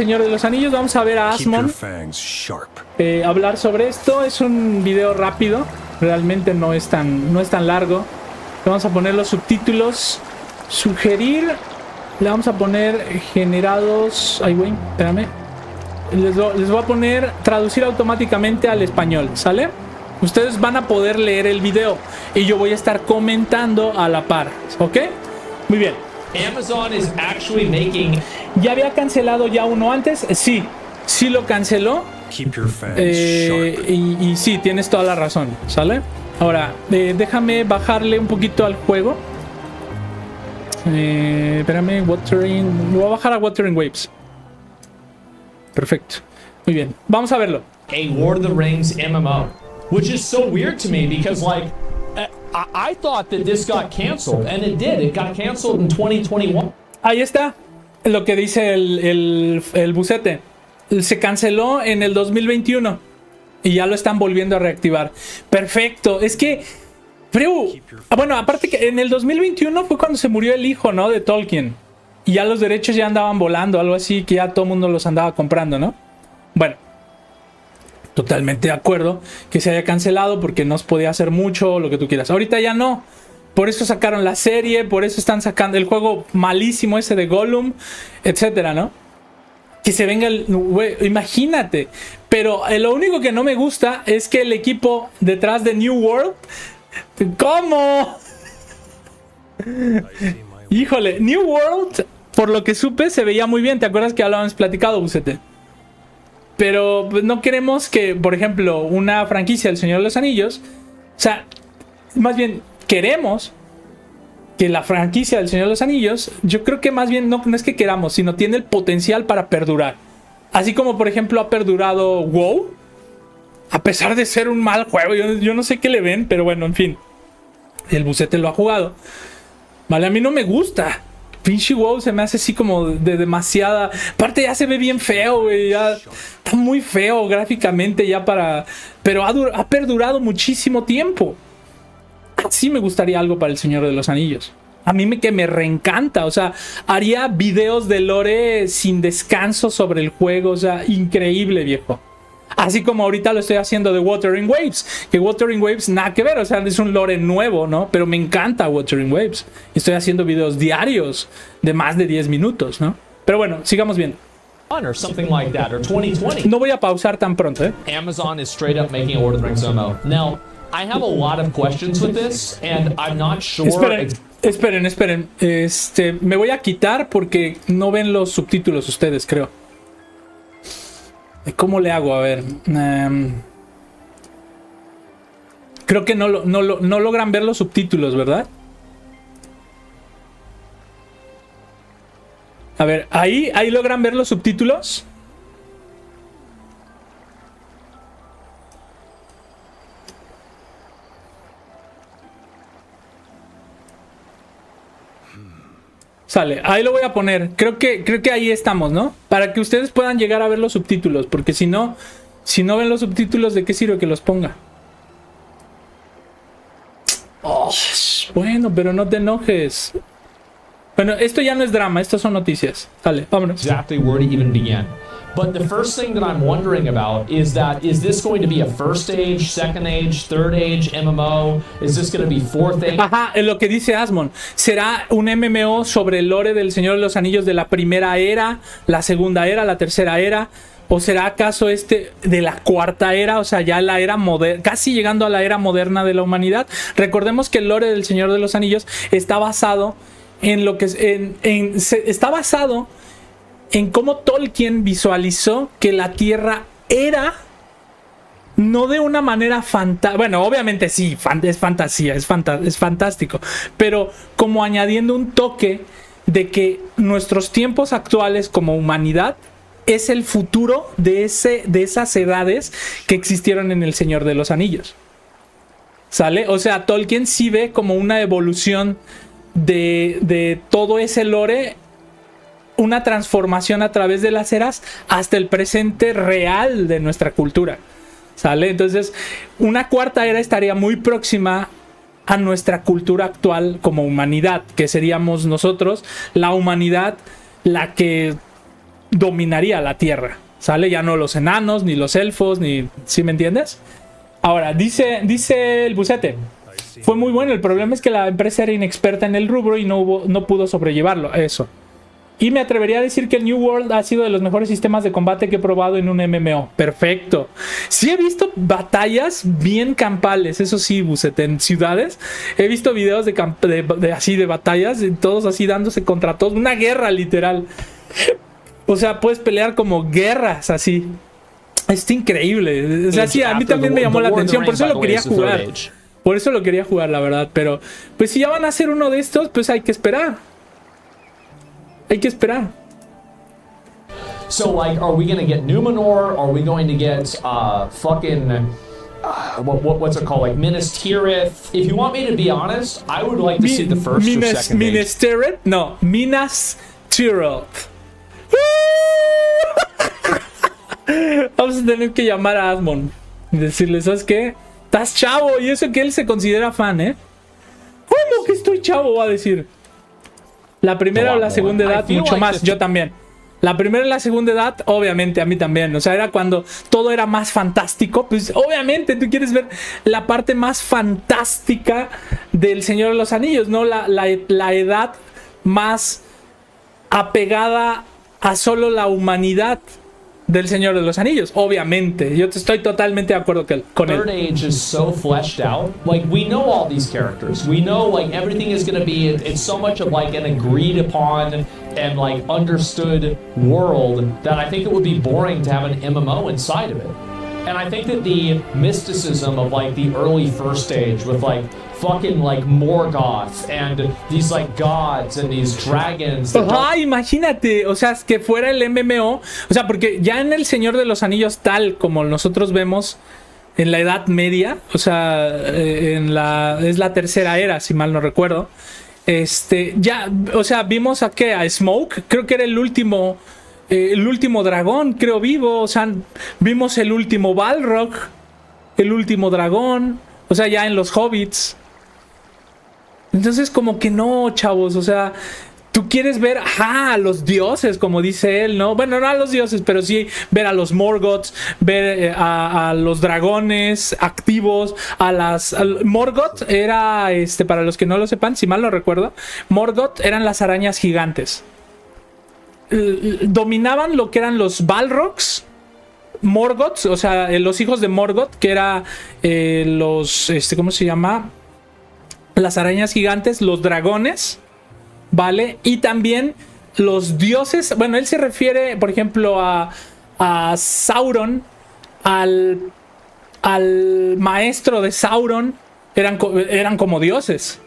Señor de los Anillos. Vamos a ver a Asmon hablar sobre esto. Es un video rápido, realmente no es tan largo. Vamos a poner los subtítulos. Sugerir. Le vamos a poner generados. Ay, güey, espérame. Les voy a poner traducir automáticamente al español, ¿sale? Ustedes van a poder leer el video y yo voy a estar comentando a la par, ¿ok? Muy bien. Amazon is actually making... ¿Ya había cancelado ya uno antes? Sí lo canceló. Y sí, tienes toda la razón, ¿sale? Ahora, déjame bajarle un poquito al juego. Espérame, Wuthering. Voy a bajar a Wuthering Waves. Perfecto. Muy bien. Vamos a verlo. A Lord of the Rings MMO, which is so weird to me because, like, I thought that this got canceled, and it did. It got canceled in 2021. Ahí está lo que dice el bucete. Se canceló en el 2021 y ya lo están volviendo a reactivar. Perfecto. Es que... bueno, aparte que en el 2021 fue cuando se murió el hijo, ¿no? De Tolkien. Y ya los derechos ya andaban volando, algo así, que ya todo el mundo los andaba comprando, ¿no? Bueno, totalmente de acuerdo que se haya cancelado porque no se podía hacer mucho, lo que tú quieras. Ahorita ya no. Por eso sacaron la serie, por eso están sacando el juego malísimo ese de Gollum, etcétera, ¿no? Que se venga el... imagínate. Pero lo único que no me gusta es que el equipo detrás de New World... ¿Cómo? Híjole, New World, por lo que supe, se veía muy bien. ¿Te acuerdas que ya lo habíamos platicado, Bucete? Pero no queremos que, por ejemplo, una franquicia del Señor de los Anillos... O sea, más bien queremos que la franquicia del Señor de los Anillos... Yo creo que más bien no es que queramos, sino tiene el potencial para perdurar. Así como, por ejemplo, ha perdurado WoW. A pesar de ser un mal juego, yo no sé qué le ven, pero bueno, en fin. El Bucete lo ha jugado. Vale, a mí no me gusta. Pinche WoW se me hace así como de demasiada... Aparte ya se ve bien feo, güey. Ya está muy feo gráficamente ya para... Pero ha perdurado muchísimo tiempo. Así me gustaría algo para el Señor de los Anillos. A mí que me reencanta. O sea, haría videos de lore sin descanso sobre el juego. O sea, increíble, viejo. Así como ahorita lo estoy haciendo de Wuthering Waves. Que Wuthering Waves nada que ver. O sea, es un lore nuevo, ¿no? Pero me encanta Wuthering Waves. Estoy haciendo videos diarios de más de 10 minutos, ¿no? Pero bueno, sigamos viendo. Or something like that, or 2020. No voy a pausar tan pronto, ¿eh? Amazon is straight up making a Lord of the Rings MMO. Now, I have a lot of questions with this, and I'm not sure... Esperen. Me voy a quitar porque no ven los subtítulos ustedes, creo. ¿Cómo le hago? A ver. Creo que no logran ver los subtítulos, ¿verdad? A ver, ¿ahí logran ver los subtítulos? Sale, ahí lo voy a poner. Creo que ahí estamos, ¿no? Para que ustedes puedan llegar a ver los subtítulos. Porque si no ven los subtítulos, ¿de qué sirve que los ponga? Oh, bueno, pero no te enojes. Bueno, esto ya no es drama, esto son noticias. Dale, vámonos. Exactly where to even begin. But the first thing that I'm wondering about is this going to be a first age, second age, third age MMO? Is this going to be fourth age? Ajá, es lo que dice Asmon. ¿Será un MMO sobre el lore del Señor de los Anillos de la primera era, la segunda era, la tercera era? ¿O será acaso de la cuarta era? O sea, ya la era moderna, casi llegando a la era moderna de la humanidad. Recordemos que el lore del Señor de los Anillos está basado en lo que está basado en cómo Tolkien visualizó que la Tierra era, no de una manera fantástica, bueno, obviamente sí, es fantasía, es fantástico, pero como añadiendo un toque de que nuestros tiempos actuales como humanidad es el futuro de esas edades que existieron en El Señor de los Anillos. ¿Sale? O sea, Tolkien sí ve como una evolución de todo ese lore, una transformación a través de las eras hasta el presente real de nuestra cultura. ¿Sale? Entonces, una cuarta era estaría muy próxima a nuestra cultura actual como humanidad, que seríamos nosotros, la humanidad, la que dominaría la Tierra, ¿sale? Ya no los enanos, ni los elfos, ni... ¿Sí me entiendes? Ahora, dice el Bucete, fue muy bueno, el problema es que la empresa era inexperta en el rubro y no pudo sobrellevarlo, eso. Y me atrevería a decir que el New World ha sido de los mejores sistemas de combate que he probado en un MMO. Perfecto. Sí he visto batallas bien campales, eso sí, Bucete, en ciudades. He visto videos así de batallas, de todos así dándose contra todos. Una guerra, literal. O sea, puedes pelear como guerras así. Es increíble. O sea, sí, a mí también me llamó la atención. Por eso lo quería jugar. Por eso lo quería jugar, la verdad. Pero, pues si ya van a hacer uno de estos, pues hay que esperar. Hay que esperar. So, like, are we going to get Numenor? Are we going to get what's it called? Like Minas Tirith? If you want me to be honest, I would like to see the first or second Minas Tirith? No, Minas Tirith. Vamos a tener que llamar a Asmon y decirle, ¿sabes qué? Estás chavo, y eso que él se considera fan, ¿eh? ¿Cómo que estoy chavo? Va a decir. La primera o la segunda edad, mucho más. Yo también. La primera y la segunda edad, obviamente, a mí también. O sea, era cuando todo era más fantástico. Pues, obviamente, tú quieres ver la parte más fantástica del Señor de los Anillos, ¿no? La edad más apegada a solo la humanidad del Señor de los Anillos, obviamente. Yo estoy totalmente de acuerdo con él. Third Age is so fleshed out. Like, we know all these characters. We know, like, everything is going to be, it's so much of, like, an agreed upon and, like, understood world that I think it would be boring to have an MMO inside of it. And I think that the mysticism of, like, the early First Age with, like, fucking, like, Morgoth and these, like, gods and these dragons. Imagínate, o sea, que fuera el MMO. O sea, porque ya en el Señor de los Anillos, tal como nosotros vemos en la Edad Media, o sea, es la tercera era, si mal no recuerdo. Ya, o sea, vimos a Smoke, creo que era el último dragón, creo, vivo. O sea, vimos el último Balrog, el último dragón. O sea, ya en los Hobbits. Entonces, como que no, chavos. O sea, tú quieres ver a los dioses, como dice él, ¿no? Bueno, no a los dioses, pero sí ver a los Morgoths, ver a los dragones activos, Morgoth era, para los que no lo sepan, si mal no recuerdo, Morgoth eran las arañas gigantes. Dominaban lo que eran los Balrogs, Morgoths, o sea, los hijos de Morgoth, que era ¿cómo se llama? Las arañas gigantes, los dragones, ¿vale? Y también los dioses. Bueno, él se refiere, por ejemplo, a Sauron, al maestro de Sauron, eran como dioses,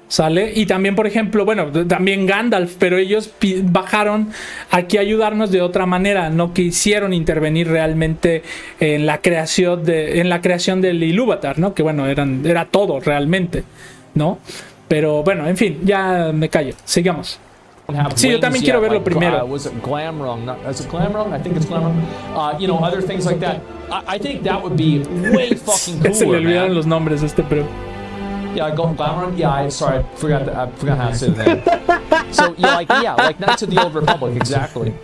¿sale? Y también, por ejemplo, bueno, también Gandalf, pero ellos bajaron aquí a ayudarnos de otra manera. No quisieron intervenir realmente en la creación del Ilúvatar, ¿no? Que bueno, era todo realmente, ¿no? Pero bueno, en fin, ya me callo. Sigamos. Sí, yo también quiero verlo primero. Was it Glamrung? Is it Glamrung? I think it's Glamrung. You know, other things like that. I think that would be way fucking cooler. Se le olvidaron los nombres pero... Yeah, Glamrung. Yeah, sorry, I forgot how to say the name. So like Knights of the Old Republic, exactly.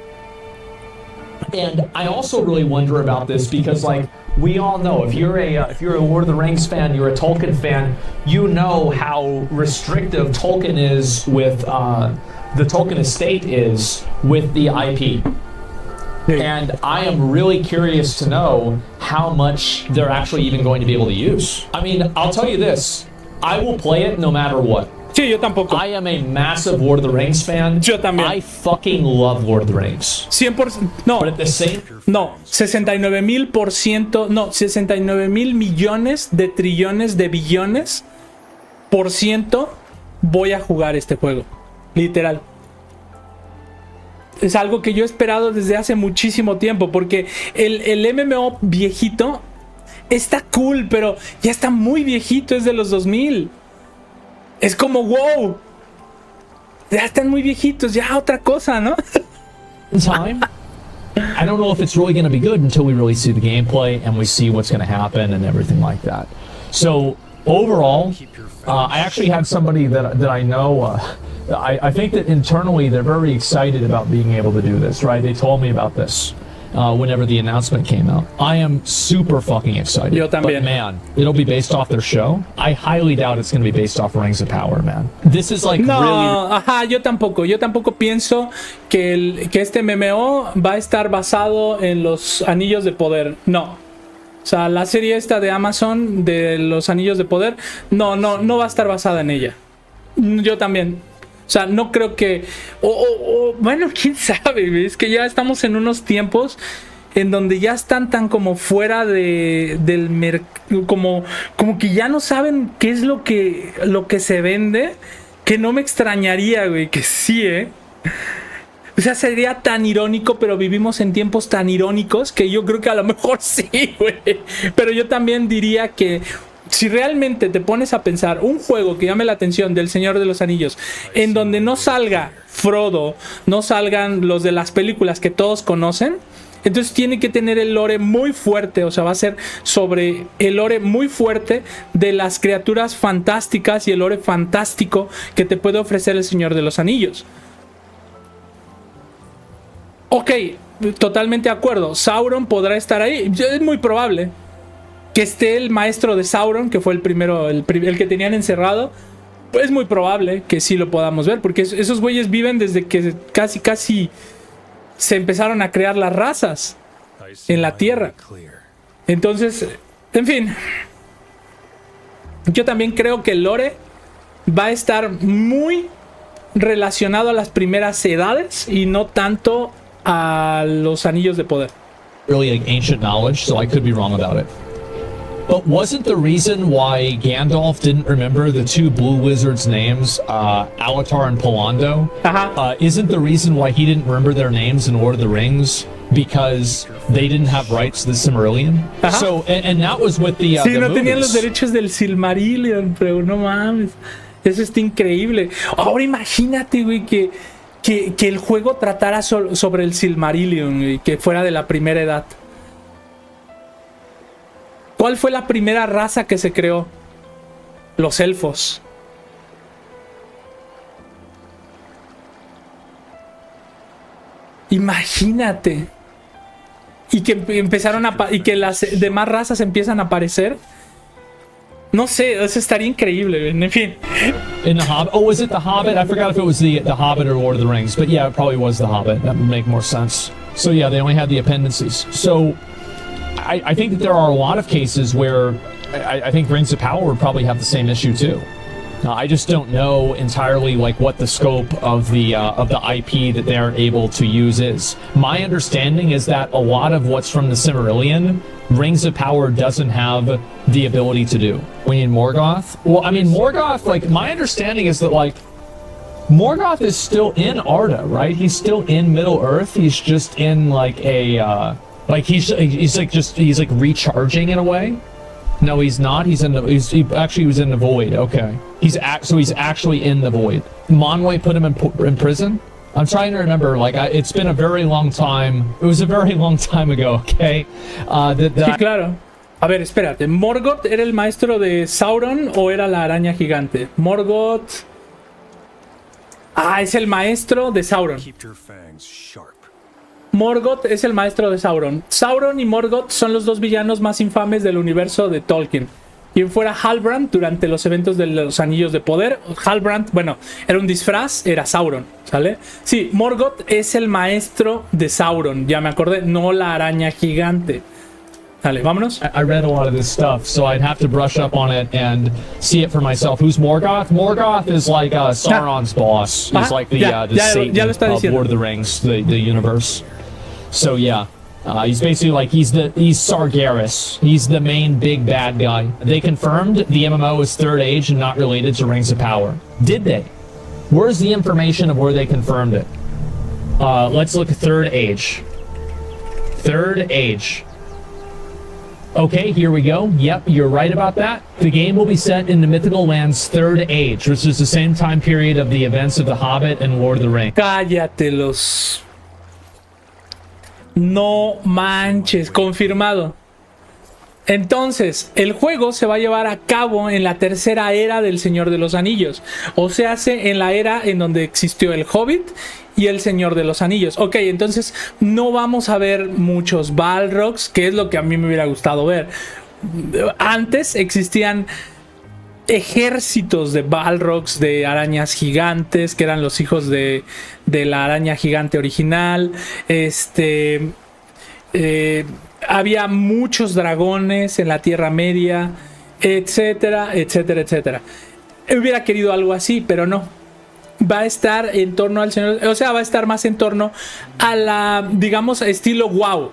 And I also really wonder about this because, like, we all know if you're a Lord of the Rings fan, you're a Tolkien fan, you know how restrictive Tolkien is with the Tolkien estate is with the IP. And I am really curious to know how much they're actually even going to be able to use. I mean, I'll tell you this. I will play it no matter what. Sí, yo tampoco. I am a massive Lord of the Rings fan. Yo también. I fucking love Lord of the Rings. 100%. No. But at the same... No, 69,000%. No, 69,000 millones de trillones de billones % voy a jugar este juego. Literal. Es algo que yo he esperado desde hace muchísimo tiempo. Porque el MMO viejito está cool, pero ya está muy viejito. Es de los 2000. Es como, wow, ya están muy viejitos, ya otra cosa, ¿no? Time. I don't know if it's really going to be good until we really see the gameplay and we see what's going to happen and everything like that. So overall, I actually had somebody that I know I think that internally they're very excited about being able to do this, right? They told me about this whenever the announcement came out. I am super fucking excited. Yo también. But man, it'll be based off their show. I highly doubt it's going to be based off Rings of Power, man. This is like No, really... ajá, yo tampoco pienso que este MMO va a estar basado en los Anillos de Poder. No. O sea, la serie esta de Amazon de los Anillos de Poder, no va a estar basada en ella. Yo también. O sea, no creo que... bueno, quién sabe, es que ya estamos en unos tiempos en donde ya están tan como fuera del mercado, como que ya no saben qué es lo que se vende, que no me extrañaría, güey, que sí, O sea, sería tan irónico, pero vivimos en tiempos tan irónicos que yo creo que a lo mejor sí, güey. Pero yo también diría que si realmente te pones a pensar un juego que llame la atención del Señor de los Anillos, en donde no salga Frodo, no salgan los de las películas que todos conocen, entonces tiene que tener el lore muy fuerte, o sea, va a ser sobre el lore muy fuerte de las criaturas fantásticas y el lore fantástico que te puede ofrecer el Señor de los Anillos. Ok, totalmente de acuerdo, Sauron podrá estar ahí, es muy probable que esté el maestro de Sauron, que fue el primero, el que tenían encerrado. Pues es muy probable que sí lo podamos ver, porque esos güeyes viven desde que casi se empezaron a crear las razas en la Tierra. Entonces, en fin, yo también creo que el lore va a estar muy relacionado a las primeras edades y no tanto a los Anillos de Poder. really like ancient knowledge, so I could be wrong about it. But wasn't the reason why Gandalf didn't remember the two blue wizards' names, Alatar and Polando? Isn't the reason why he didn't remember their names in Lord of the Rings because they didn't have rights to the Silmarillion? So, and that was with the sí, the no movies. tenían los derechos del Silmarillion, pero no mames. Eso está increíble. Ahora imagínate, güey, que el juego tratara sobre el Silmarillion, güey, que fuera de la primera edad. ¿Cuál fue la primera raza que se creó? Los elfos. Imagínate. Y que empezaron y que las demás razas empiezan a aparecer. No sé, eso estaría increíble. En fin. In the Hobbit. Oh, was it the Hobbit? I forgot if it was the Hobbit or Lord of the Rings, but yeah, it probably was the Hobbit. That would make more sense. So yeah, they only had the appendices. So I think that there are a lot of cases where I think Rings of Power would probably have the same issue too. I just don't know entirely like what the scope of the IP that they're able to use is. My understanding is that a lot of what's from the Silmarillion, Rings of Power doesn't have the ability to do. We need Morgoth? Well, I mean, Morgoth, like, my understanding is that, like, Morgoth is still in Arda, right? He's still in Middle-earth. He's just in, like, a, like, he's like recharging in a way. No, he's not. He actually was in the Void. Okay. So he's actually in the Void. Monway put him in prison? I'm trying to remember, like, it's been a very long time. It was a very long time ago, okay? Sí, claro. A ver, espérate. ¿Morgoth era el maestro de Sauron o era la araña gigante? Morgoth... es el maestro de Sauron. Morgoth es el maestro de Sauron. Sauron y Morgoth son los dos villanos más infames del universo de Tolkien. Quien fuera Halbrand durante los eventos de los Anillos de Poder. Halbrand, bueno, era un disfraz, era Sauron, ¿sale? Sí, Morgoth es el maestro de Sauron, ya me acordé, no la araña gigante. Dale, vámonos. I read a lot of this stuff, so I'd have to brush up on it and see it for myself. Who's Morgoth? Morgoth is like Sauron's boss. He's like the Satan of Lord of the Rings, the universe. So yeah. He's basically like, he's Sargeras. He's the main big bad guy. They confirmed the MMO is Third Age and not related to Rings of Power. Did they? Where's the information of where they confirmed it? Let's look at Third Age. Third Age. Okay, here we go. Yep, you're right about that. The game will be set in the Mythical Lands Third Age, which is the same time period of the events of The Hobbit and Lord of the Rings. Cállatelos. No manches, confirmado. Entonces, el juego se va a llevar a cabo en la tercera era del Señor de los Anillos. O se hace en la era en donde existió el Hobbit y el Señor de los Anillos. Ok, entonces no vamos a ver muchos Balrogs, que es lo que a mí me hubiera gustado ver. Antes existían ejércitos de Balrogs, de arañas gigantes, que eran los hijos de la araña gigante original. Había muchos dragones en la Tierra Media, etcétera, etcétera, etcétera. Hubiera querido algo así, pero no. Va a estar en torno al Señor, o sea, va a estar más en torno a la, digamos, estilo WoW.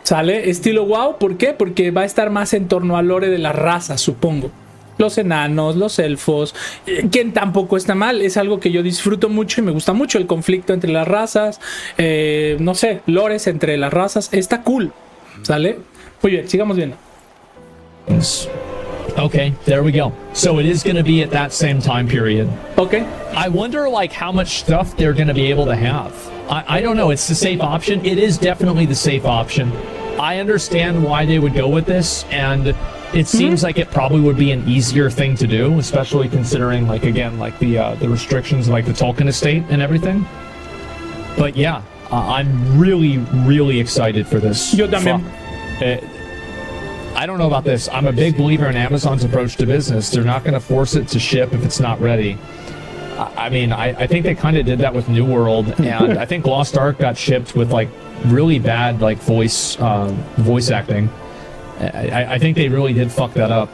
¿Sale? Estilo WoW, ¿por qué? Porque va a estar más en torno al lore de las razas, supongo. Los enanos, los elfos, que tampoco está mal, es algo que yo disfruto mucho y me gusta mucho, el conflicto entre las razas, no sé, lores entre las razas, está cool, ¿sale? Muy bien, sigamos viendo. Okay, there we go. So it is going to be at that same time period. Okay. I wonder, like, how much stuff they're going to be able to have. I don't know. It's the safe option. It is definitely the safe option. I understand why they would go with this, and it seems like it probably would be an easier thing to do, especially considering, like, again, like the restrictions, like the Tolkien estate and everything. But yeah, I'm really, really excited for this. Yo también. I don't know about this. I'm a big believer in Amazon's approach to business. They're not going to force it to ship if it's not ready. I mean, I think they kind of did that with New World, and I think Lost Ark got shipped with like really bad like voice acting. I think they really did fuck that up,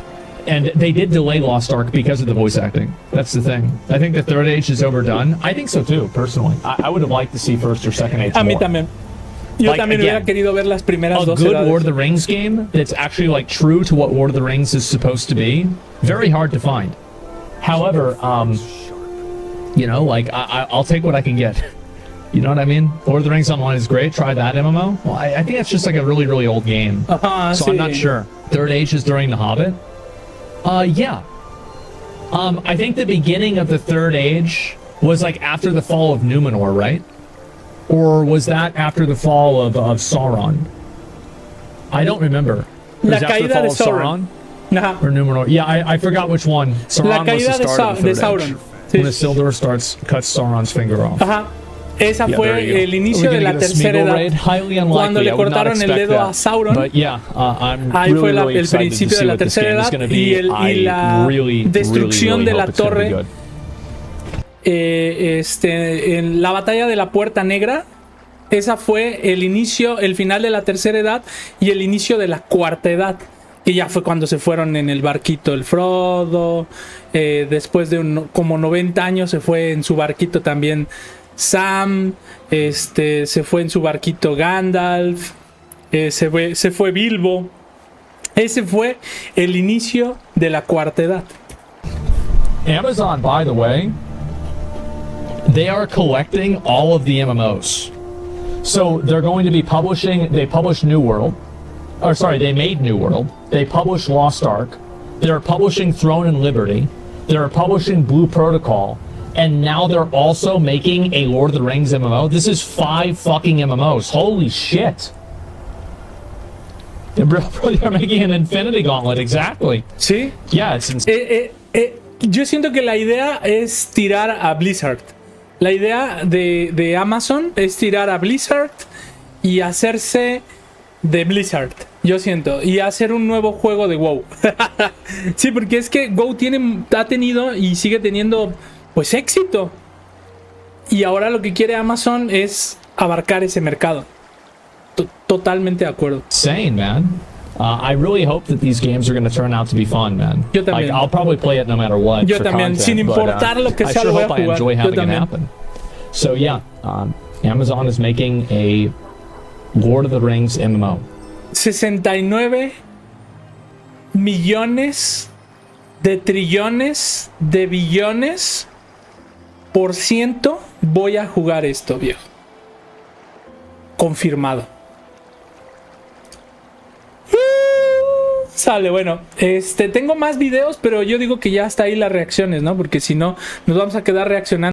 and they did delay Lost Ark because of the voice acting. That's the thing. I think the Third Age is overdone. I think so too, personally. I would have liked to see First or Second Age. A mí more. también. Yo Like, también again, hubiera querido ver las primeras a dos good edades. Lord of the Rings game that's actually like true to what Lord of the Rings is supposed to be. Very hard to find. However, you know, like I'll take what I can get. You know what I mean? Lord of the Rings Online is great. Try that MMO. Well, I think that's just like a really, really old game. So sí. I'm not sure. Third Age is during The Hobbit. Yeah. I think the beginning of the Third Age was like after the fall of Numenor, right? Or was that after the fall of Sauron? I don't remember. La Was it after the caída fall de of Sauron. Ajá. Or Numenor? Yeah, I forgot which one. Sauron La was the caída start of the de Third Age. Sauron. Sí. When Isildur cuts Sauron's finger off. Ajá. Esa Yeah, fue there you go. el inicio Are we de la gonna get a tercera Smeagol edad. raid? Highly unlikely. Cuando le I would not cortaron el expect dedo that. a Sauron. But yeah, I'm Ahí fue really el excited to principio see de la what this tercera game is edad going to y, be. la really, destrucción really de la hope it's gonna be torre. good. En la batalla de la Puerta Negra. Esa fue el inicio, el final de la tercera edad y el inicio de la cuarta edad. Y ya fue cuando se fueron en el barquito el Frodo. Después de como 90 años se fue en su barquito también Sam. Se fue en su barquito Gandalf. Se fue Bilbo. Ese fue el inicio de la cuarta edad. Amazon, by the way, they are collecting all of the MMOs. So they're going to be they published New World. Or sorry, they made New World. They published Lost Ark. They're publishing Throne and Liberty. They're publishing Blue Protocol. And now they're also making a Lord of the Rings MMO. This is 5 fucking MMOs. Holy shit. They're making an Infinity Gauntlet, exactly. Sí. Yeah, it's insane. Yo siento que la idea es tirar a Blizzard. La idea de Amazon es tirar a Blizzard y hacerse de Blizzard, yo siento, y hacer un nuevo juego de WoW. Sí, porque es que WoW ha tenido y sigue teniendo pues éxito. Y ahora lo que quiere Amazon es abarcar ese mercado. Totalmente de acuerdo. Insane, man. I really hope that these games are going to turn out to be fun, man. Yo también. Like, I'll probably play it no matter what. Yo for también, content, sin importar lo que I sea, sure lo voy a hope I jugar. enjoy Yo having it también. happen. So yeah, Amazon is making a Lord of the Rings MMO. 69 millones de trillones de billones por ciento voy a jugar esto, viejo. Confirmado. Sale, bueno, tengo más videos, pero yo digo que ya está ahí las reacciones, ¿no? Porque si no, nos vamos a quedar reaccionando.